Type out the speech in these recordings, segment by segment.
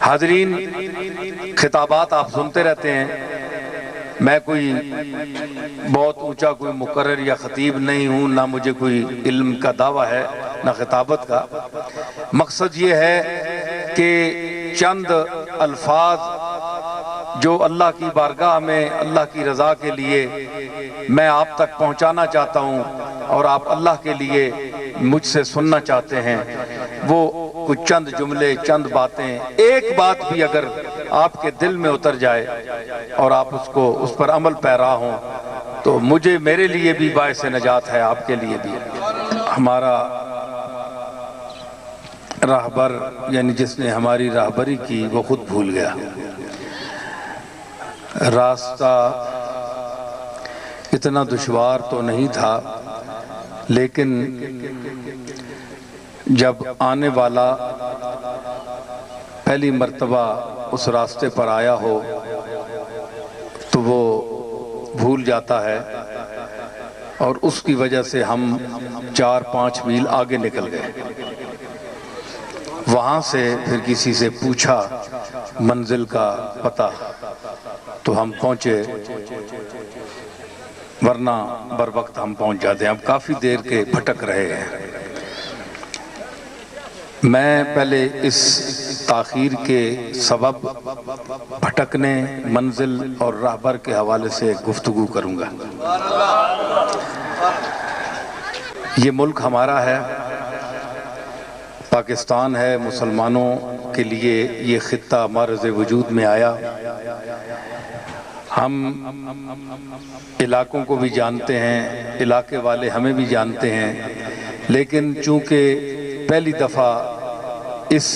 حاضرین، خطابات آپ سنتے رہتے ہیں، میں کوئی بہت اونچا کوئی مقرر یا خطیب نہیں ہوں، نہ مجھے کوئی علم کا دعویٰ ہے نہ خطابت کا۔ مقصد یہ ہے کہ چند الفاظ جو اللہ کی بارگاہ میں اللہ کی رضا کے لیے میں آپ تک پہنچانا چاہتا ہوں اور آپ اللہ کے لیے مجھ سے سننا چاہتے ہیں، وہ کچھ چند جملے، چند باتیں، ایک بات بھی اگر آپ کے دل میں اتر جائے اور آپ اس پر عمل پیرا ہوں تو میرے لیے بھی باعث نجات ہے، آپ کے لیے بھی۔ ہمارا راہبر، یعنی جس نے ہماری راہبری کی، وہ خود بھول گیا۔ راستہ اتنا دشوار تو نہیں تھا، لیکن جب آنے والا پہلی مرتبہ اس راستے پر آیا ہو تو وہ بھول جاتا ہے، اور اس کی وجہ سے ہم 4-5 میل آگے نکل گئے۔ وہاں سے پھر کسی سے پوچھا منزل کا پتہ تو ہم پہنچے، ورنہ بر وقت ہم پہنچ جاتے ہیں۔ اب کافی دیر کے بھٹک رہے ہیں۔ میں پہلے اس تاخیر کے سبب، بھٹکنے، منزل اور راہبر کے حوالے سے گفتگو کروں گا۔ یہ ملک ہمارا ہے، پاکستان ہے، مسلمانوں کے لیے یہ خطہ معرض وجود میں آیا۔ ہم علاقوں کو بھی جانتے ہیں، علاقے والے ہمیں بھی جانتے ہیں، لیکن چونکہ پہلی دفعہ اس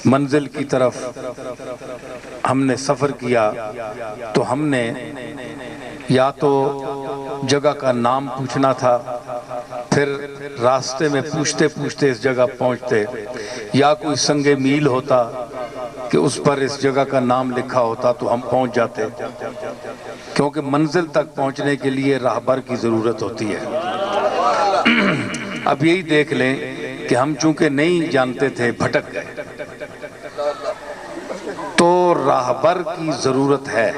منزل کی طرف ہم نے سفر کیا تو ہم نے یا تو جگہ کا نام پوچھنا تھا، پھر راستے میں پوچھتے پوچھتے اس جگہ پہنچتے، یا کوئی سنگ میل ہوتا کہ اس پر اس جگہ کا نام لکھا ہوتا تو ہم پہنچ جاتے، کیونکہ منزل تک پہنچنے کے لیے راہبر کی ضرورت ہوتی ہے۔ اب یہی دیکھ لیں کہ ہم چونکہ نہیں جانتے تھے، بھٹک گئے، تو راہبر کی ضرورت ہے۔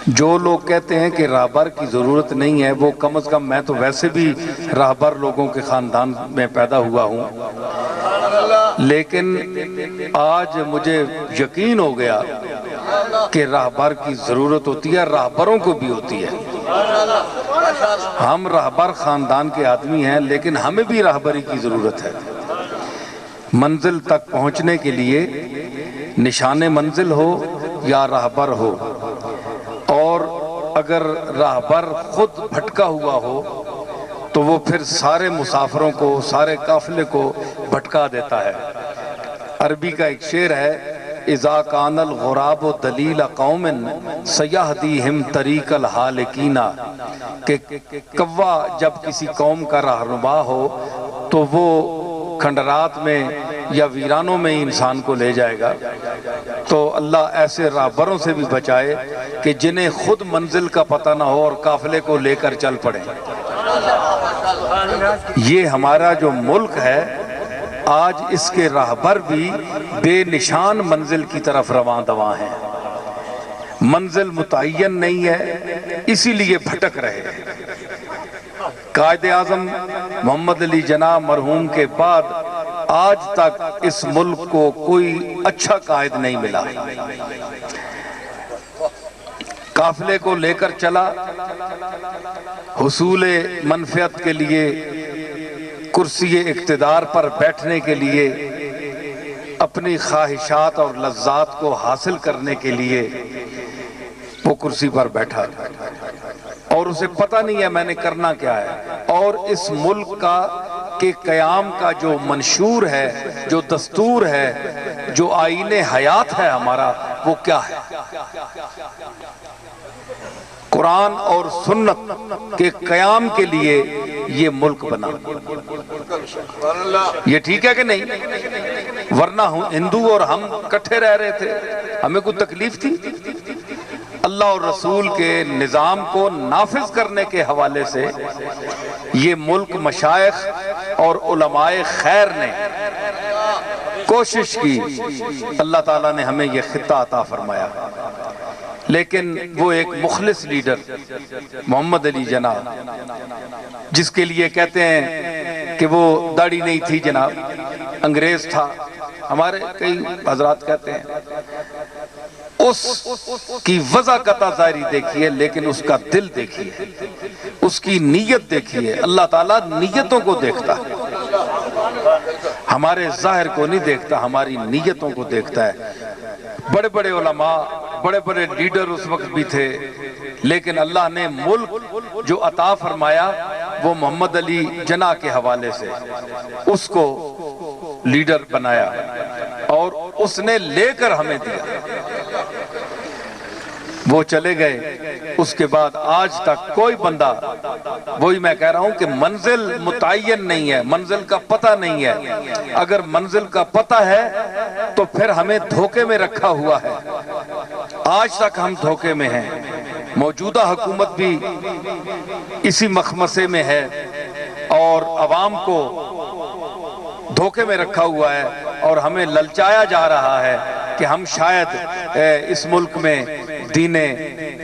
جو لوگ کہتے ہیں کہ راہبر کی ضرورت نہیں ہے، وہ کم از کم، میں تو ویسے بھی راہبر لوگوں کے خاندان میں پیدا ہوا ہوں، لیکن آج مجھے یقین ہو گیا کہ راہبر کی ضرورت ہوتی ہے، راہبروں کو بھی ہوتی ہے۔ ہم راہبر خاندان کے آدمی ہیں، لیکن ہمیں بھی راہبری کی ضرورت ہے۔ منزل تک پہنچنے کے لیے نشان منزل ہو یا راہبر ہو، اور اگر راہبر خود بھٹکا ہوا ہو تو وہ پھر سارے مسافروں کو، سارے قافلے کو بھٹکا دیتا ہے۔ عربی کا ایک شعر ہے، اذا کان الغراب دلیل قوم سیہدیہم طریق الحالکین، کہ کوا جب کسی قوم کا رہنما ہو تو وہ کھنڈرات میں یا ویرانوں میں ہی انسان کو لے جائے گا۔ تو اللہ ایسے راہبروں سے بھی بچائے کہ جنہیں خود منزل کا پتہ نہ ہو اور قافلے کو لے کر چل پڑیں۔ یہ ہمارا جو ملک ہے، آج اس کے راہبر بھی بے نشان منزل کی طرف رواں دواں ہیں۔ منزل متعین نہیں ہے، اسی لیے بھٹک رہے ہیں۔ قائد اعظم محمد علی جناح مرحوم کے بعد آج تک اس ملک کو کوئی اچھا قائد نہیں ملا۔ قافلے کو لے کر چلا، حصول منفعت کے لیے، کرسی اقتدار پر بیٹھنے کے لیے، اپنی خواہشات اور لذات کو حاصل کرنے کے لیے وہ کرسی پر بیٹھا، اور اسے پتہ نہیں ہے میں نے کرنا کیا ہے، اور اس ملک کا کے قیام کا جو منشور ہے، جو دستور ہے، جو آئین حیات ہے ہمارا، وہ کیا ہے؟ قرآن اور سنت کے قیام کے لیے یہ ملک بنا۔ یہ ٹھیک ہے کہ نہیں؟ ورنہ ہندو اور ہم کٹھے رہ رہے تھے، ہمیں کوئی تکلیف تھی؟ اللہ اور رسول کے نظام کو نافذ کرنے کے حوالے سے یہ ملک مشائخ اور علماء خیر نے کوشش کی، اللہ تعالیٰ نے ہمیں یہ خطہ عطا فرمایا۔ لیکن وہ ایک مخلص لیڈر محمد علی جناح، جس کے لیے کہتے ہیں کہ وہ داڑھی نہیں تھی جناب، انگریز تھا، ہمارے کئی حضرات کہتے ہیں، اس کی وضع قطع ظاہری دیکھیے لیکن اس کا دل دیکھیے، اس کی نیت دیکھیے۔ اللہ تعالیٰ نیتوں کو دیکھتا ہے، ہمارے ظاہر کو نہیں دیکھتا، ہماری نیتوں کو دیکھتا ہے۔ بڑے بڑے علماء، بڑے بڑے لیڈر اس وقت بھی تھے، لیکن اللہ نے ملک جو عطا فرمایا وہ محمد علی جناح کے حوالے سے اس کو لیڈر بنایا اور اس نے لے کر ہمیں دیا۔ وہ چلے گئے، اس کے بعد آج تک کوئی بندہ، وہی میں کہہ رہا ہوں کہ منزل متعین نہیں ہے، منزل کا پتہ نہیں ہے۔ اگر منزل کا پتہ ہے تو پھر ہمیں دھوکے میں رکھا ہوا ہے، آج تک ہم دھوکے میں ہیں۔ موجودہ حکومت بھی اسی مخمصے میں ہے اور عوام کو دھوکے میں رکھا ہوا ہے اور ہمیں للچایا جا رہا ہے کہ ہم شاید اس ملک میں دین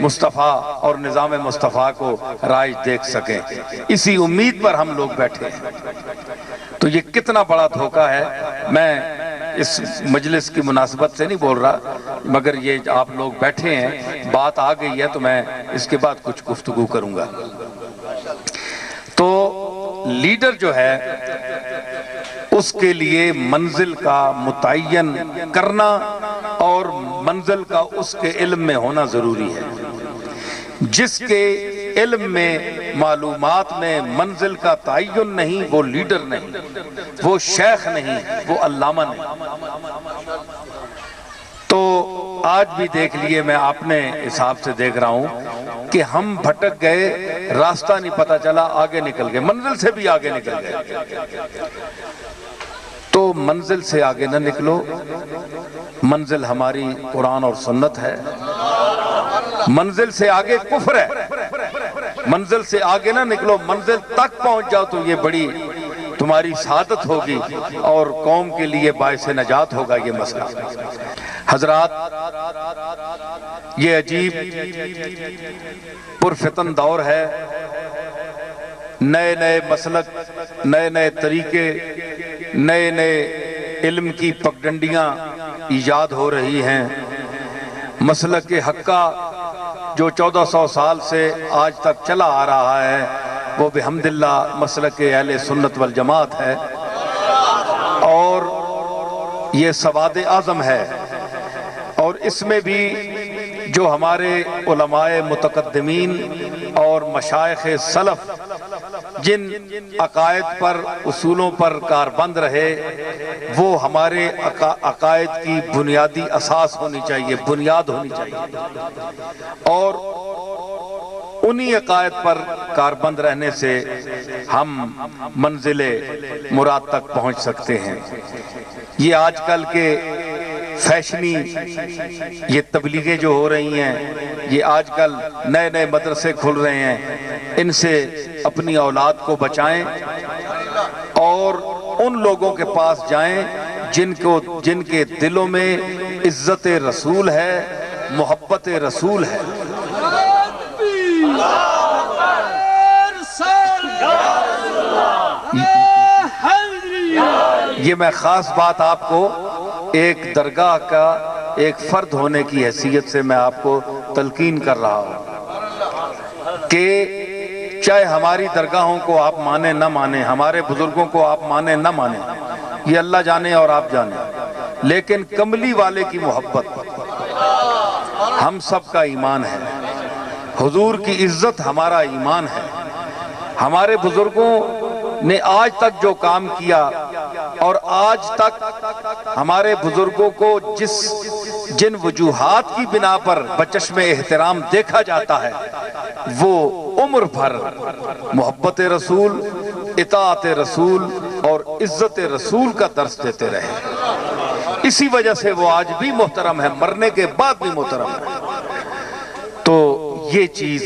مصطفیٰ اور نظام مصطفیٰ کو رائج دیکھ سکیں، اسی امید پر ہم لوگ بیٹھے ہیں۔ تو یہ کتنا بڑا دھوکہ ہے۔ میں اس مجلس کی مناسبت سے نہیں بول رہا، مگر یہ آپ لوگ بیٹھے ہیں، بات آ گئی ہے تو میں اس کے بعد کچھ گفتگو کروں گا۔ تو لیڈر جو ہے اس کے لیے منزل کا متعین کرنا اور منزل کا اس کے علم میں ہونا ضروری ہے۔ جس کے علم میں، معلومات میں منزل کا تعین نہیں، وہ لیڈر نہیں، وہ شیخ نہیں، وہ علامہ نہیں۔ تو آج بھی دیکھ لیے، میں اپنے حساب سے دیکھ رہا ہوں کہ ہم بھٹک گئے، راستہ نہیں پتہ چلا، آگے نکل گئے، منزل سے بھی آگے نکل گئے۔ تو منزل سے آگے نہ نکلو، منزل ہماری قرآن اور سنت ہے۔ منزل سے آگے کفر ہے، منزل سے آگے نہ نکلو، منزل تک پہنچ جاؤ تو یہ بڑی تمہاری سعادت ہوگی اور قوم کے لیے باعث نجات ہوگا یہ مسئلہ۔ حضرات، یہ عجیب پرفتن دور ہے، نئے نئے مسلک، نئے نئے طریقے، نئے نئے علم کی پگڈنڈیاں ایجاد ہو رہی ہیں۔ مسلک حقہ جو 1400 سال سے آج تک چلا آ رہا ہے وہ بحمداللہ مسلک اہل سنت والجماعت ہے، اور یہ سواد اعظم ہے۔ اور اس میں بھی جو ہمارے علماء متقدمین اور مشائخ سلف جن عقائد پر، اصولوں پر کاربند رہے، وہ ہمارے عقائد کی بنیادی اساس ہونی چاہیے، بنیاد ہونی چاہیے، اور انہی عقائد پر کاربند رہنے سے ہم منزل مراد تک پہنچ سکتے ہیں۔ یہ آج کل کے فیشنی یہ تبلیغیں جو ہو رہی ہیں، یہ آج کل نئے نئے مدرسے کھل رہے ہیں، ان سے اپنی اولاد کو بچائیں اور ان لوگوں کے پاس جائیں جن کے دلوں میں عزت رسول ہے، محبت رسول ہے۔ یہ میں خاص بات آپ کو ایک درگاہ کا ایک فرد ہونے کی حیثیت سے میں آپ کو تلقین کر رہا ہوں کہ چاہے ہماری درگاہوں کو آپ مانیں نہ مانیں، ہمارے بزرگوں کو آپ مانیں نہ مانیں، یہ اللہ جانے اور آپ جانیں، لیکن کملی والے کی محبت ہم سب کا ایمان ہے، حضور کی عزت ہمارا ایمان ہے۔ ہمارے بزرگوں نے آج تک جو کام کیا اور آج تک ہمارے بزرگوں کو جن وجوہات کی بنا پر بچشم احترام دیکھا جاتا ہے، وہ عمر بھر محبت رسول، اطاعت رسول اور عزت رسول کا درس دیتے رہے۔ اسی وجہ سے وہ آج بھی محترم ہے، مرنے کے بعد بھی محترم ہے۔ تو یہ چیز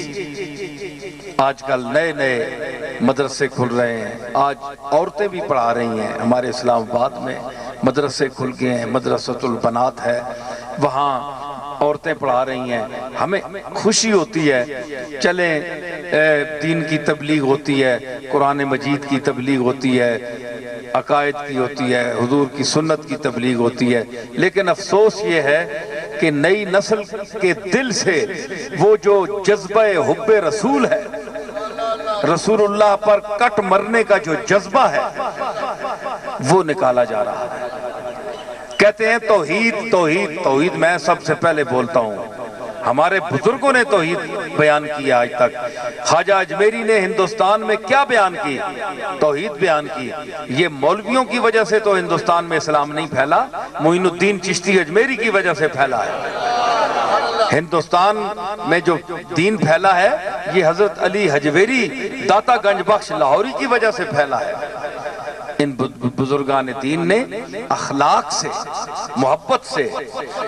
آج کل نئے نئے مدرسے کھل رہے ہیں، آج عورتیں بھی پڑھا رہی ہیں، ہمارے اسلام آباد میں مدرسے کھل گئے ہیں، مدرسۃ البنات ہے، وہاں عورتیں پڑھا رہی ہیں، ہمیں خوشی ہوتی ہے۔ چلیں دین کی تبلیغ ہوتی ہے، قرآن مجید کی تبلیغ ہوتی ہے، عقائد کی ہوتی ہے، حضور کی سنت کی تبلیغ ہوتی ہے، لیکن افسوس یہ ہے کہ نئی نسل کے دل سے وہ جو جذبہ حب رسول ہے، رسول اللہ پر کٹ مرنے کا جو جذبہ ہے وہ نکالا جا رہا ہے۔ کہتے ہیں توحید توحید توحید، میں سب سے پہلے بولتا ہوں ہمارے بزرگوں نے توحید بیان کیا آج تک۔ خواجہ اجمیری نے ہندوستان میں کیا بیان کی؟ توحید بیان کی۔ یہ مولویوں کی وجہ سے تو ہندوستان میں اسلام نہیں پھیلا، معین الدین چشتی اجمیری کی وجہ سے پھیلا ہے۔ ہندوستان میں جو دین پھیلا ہے یہ حضرت علی حجویری داتا گنج بخش لاہوری کی وجہ سے پھیلا ہے۔ ان بزرگان دین نے اخلاق سے، محبت سے،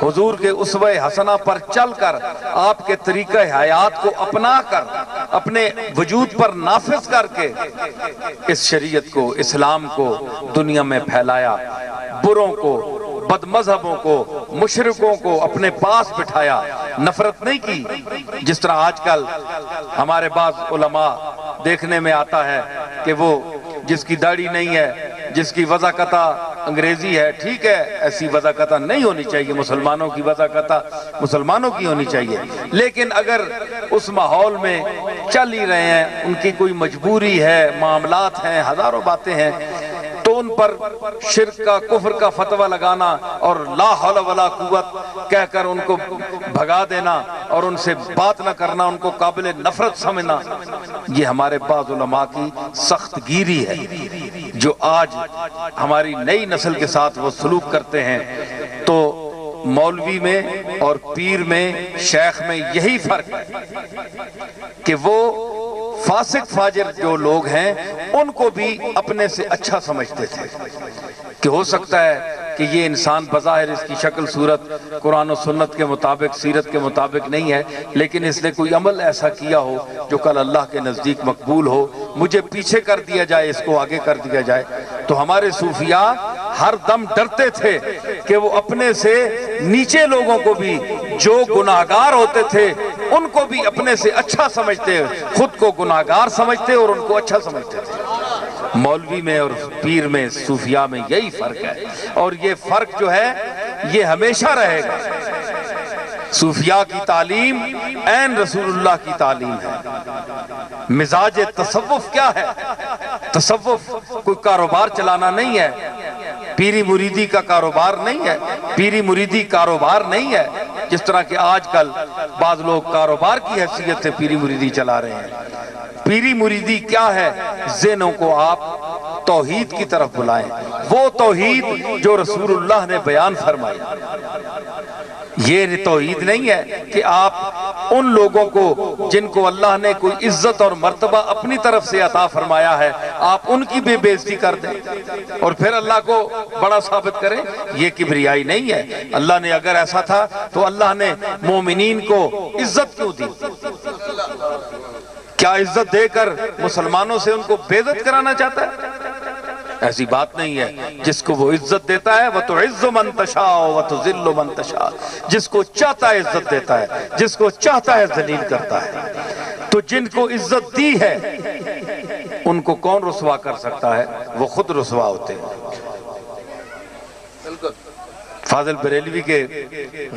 حضور کے اسوہ حسنہ پر چل کر، آپ کے طریقہ حیات کو اپنا کر، اپنے وجود پر نافذ کر کے اس شریعت کو، اسلام کو دنیا میں پھیلایا، بروں کو، بد مذہبوں کو، مشرکوں کو اپنے پاس بٹھایا، نفرت نہیں کی۔ جس طرح آج کل ہمارے بعض علماء دیکھنے میں آتا ہے کہ وہ جس کی داڑھی نہیں ہے، جس کی وضاقتہ انگریزی ہے، ٹھیک ہے، ایسی وضاقتہ نہیں ہونی چاہیے، مسلمانوں کی وضاقتہ مسلمانوں کی ہونی چاہیے، لیکن اگر اس ماحول میں چل ہی رہے ہیں، ان کی کوئی مجبوری ہے، معاملات ہیں، ہزاروں باتیں ہیں، تو ان پر شرک کا، کفر کا فتویٰ لگانا اور لا حول ولا قوت کہہ کر ان کو بھگا دینا اور ان سے بات نہ کرنا، ان کو قابل نفرت سمجھنا، یہ ہمارے بعض علماء کی سخت گیری ہے جو آج ہماری نئی نسل کے ساتھ وہ سلوک کرتے ہیں۔ تو مولوی میں اور پیر میں، شیخ میں یہی فرق ہے کہ وہ فاسق فاجر جو لوگ ہیں ان کو بھی اپنے سے اچھا سمجھتے تھے کہ ہو سکتا ہے کہ یہ انسان بظاہر اس کی شکل صورت قرآن و سنت کے مطابق، سیرت کے مطابق نہیں ہے، لیکن اس نے کوئی عمل ایسا کیا ہو جو کل اللہ کے نزدیک مقبول ہو، مجھے پیچھے کر دیا جائے، اس کو آگے کر دیا جائے۔ تو ہمارے صوفیاء ہر دم ڈرتے تھے کہ وہ اپنے سے نیچے لوگوں کو بھی، جو گناہگار ہوتے تھے ان کو بھی اپنے سے اچھا سمجھتے، خود کو گناہگار سمجھتے اور ان کو اچھا سمجھتے تھے۔ مولوی میں اور پیر میں، صوفیاء میں یہی فرق ہے، اور یہ فرق جو ہے یہ ہمیشہ رہے گا۔ صوفیاء کی تعلیم عین رسول اللہ کی تعلیم ہے۔ مزاج تصوف کیا ہے؟ تصوف کوئی کاروبار چلانا نہیں ہے، پیری مریدی کا کاروبار نہیں ہے، پیری مریدی کاروبار نہیں ہے، جس طرح کہ آج کل بعض لوگ کاروبار کی حیثیت سے پیری مریدی چلا رہے ہیں۔ پیری مریدی کیا ہے؟ ذہنوں کو آپ توحید کی طرف بلائیں، وہ توحید جو رسول اللہ نے بیان فرمائی۔ یہ توحید نہیں ہے کہ آپ ان لوگوں کو جن کو اللہ نے کوئی عزت اور مرتبہ اپنی طرف سے عطا فرمایا ہے، آپ ان کی بھی بے عزتی کر دیں اور پھر اللہ کو بڑا ثابت کریں۔ یہ کبریائی نہیں ہے۔ اللہ نے اگر ایسا تھا تو اللہ نے مومنین کو عزت کیوں دی؟ کیا عزت دے کر مسلمانوں سے ان کو بے عزت کرانا چاہتا ہے؟ ایسی بات نہیں ہے۔ جس کو وہ عزت دیتا ہے وَتُعِزُّ مَن تَشَاءُ وَتُذِلُّ مَن تَشَاءُ، جس کو چاہتا ہے عزت دیتا ہے، جس کو چاہتا ہے ذلیل کرتا ہے۔ تو جن کو عزت دی ہے ان کو کون رسوا کر سکتا ہے؟ وہ خود رسوا ہوتے ہیں۔ فاضل بریلوی کے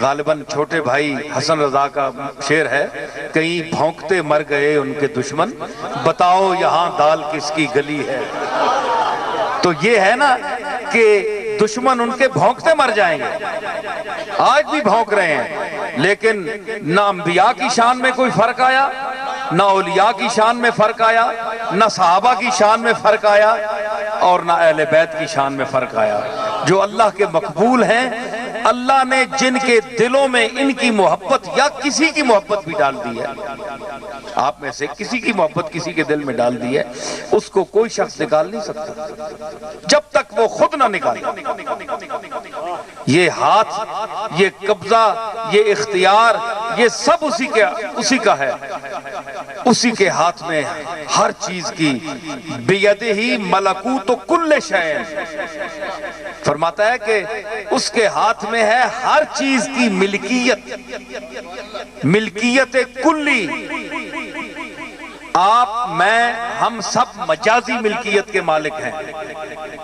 غالباً چھوٹے بھائی حسن رضا کا شعر ہے، کہیں بھونکتے مر گئے ان کے دشمن، بتاؤ یہاں دال کس کی گلی ہے۔ تو یہ ہے نا کہ دشمن ان کے بھونکتے مر جائیں گے، آج بھی بھونک رہے ہیں، لیکن نہ انبیاء کی شان میں کوئی فرق آیا، نہ اولیاء کی شان میں فرق آیا، نہ صحابہ کی شان میں فرق آیا، اور نہ اہل بیت کی شان میں فرق آیا۔ جو اللہ کے مقبول ہیں، اللہ نے جن کے دلوں میں ان کی محبت یا کسی کی محبت بھی ڈال دی ہے، آپ میں سے کسی کی محبت کسی کے دل میں ڈال دی ہے، اس کو کوئی شخص نکال نہیں سکتا جب تک وہ خود نہ نکالے۔ یہ ہاتھ، یہ قبضہ، یہ اختیار، یہ سب اسی کا ہے۔ اسی کے ہاتھ میں ہر چیز کی بیدہی ملکوت کل شیء، فرماتا ہے کہ اس کے ہاتھ میں ہے ہر چیز کی ملکیت کلی۔ آپ، میں، ہم سب مجازی ملکیت کے مالک ہیں،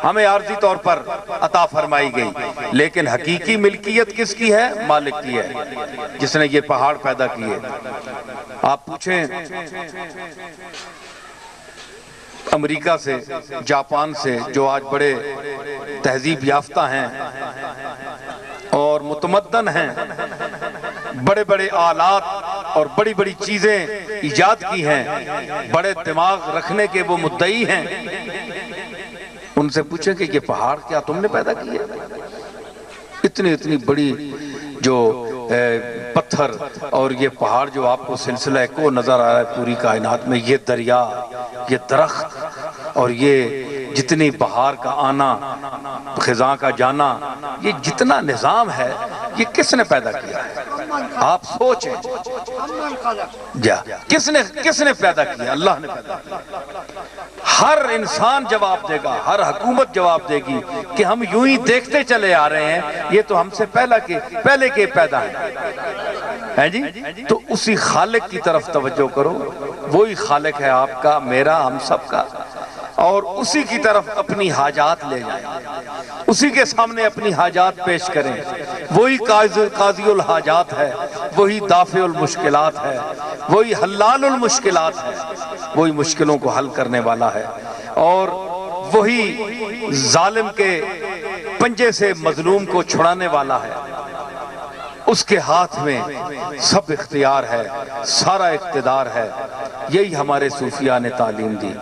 ہمیں عارضی طور پر عطا فرمائی گئی، لیکن حقیقی ملکیت کس کی ہے؟ مالک کی ہے، جس نے یہ پہاڑ پیدا کیے۔ آپ پوچھیں امریکہ سے، جاپان سے، جو آج بڑے تہذیب یافتہ ہیں اور متمدن ہیں، بڑے بڑے آلات اور بڑی بڑی چیزیں ایجاد کی ہیں، بڑے دماغ رکھنے کے وہ مدعی ہیں، ان سے پوچھیں کہ یہ پہاڑ کیا تم نے پیدا کیے؟ اتنی بڑی جو پتھر اور یہ پہاڑ جو آپ کو سلسلہ کو نظر آ رہا ہے پوری کائنات میں، یہ دریا، یہ درخت اور یہ جتنی بہار کا آنا، خزاں کا جانا، یہ جتنا نظام ہے، یہ کس نے پیدا کیا ہے؟ آپ سوچیں، کس نے پیدا کیا؟ اللہ نے پیدا کیا۔ ہر انسان جواب دے گا، ہر حکومت جواب دے گی کہ ہم یوں ہی دیکھتے چلے آ رہے ہیں، یہ تو ہم سے پہلے کے پیدا ہیں جی۔ تو اسی خالق کی طرف توجہ کرو، وہی خالق ہے آپ کا، میرا، ہم سب کا، اور اسی کی طرف اپنی حاجات لے جائیں، اسی کے سامنے اپنی حاجات پیش کریں۔ وہی قاضی الحاجات ہے، وہی دافع المشکلات ہے، وہی حلال المشکلات ہے، وہی مشکلوں کو حل کرنے والا ہے، اور وہی ظالم کے پنجے سے مظلوم کو چھڑانے والا ہے۔ اس کے ہاتھ میں سب اختیار ہے، سارا اقتدار ہے۔ یہی ہمارے صوفیاء نے تعلیم دی۔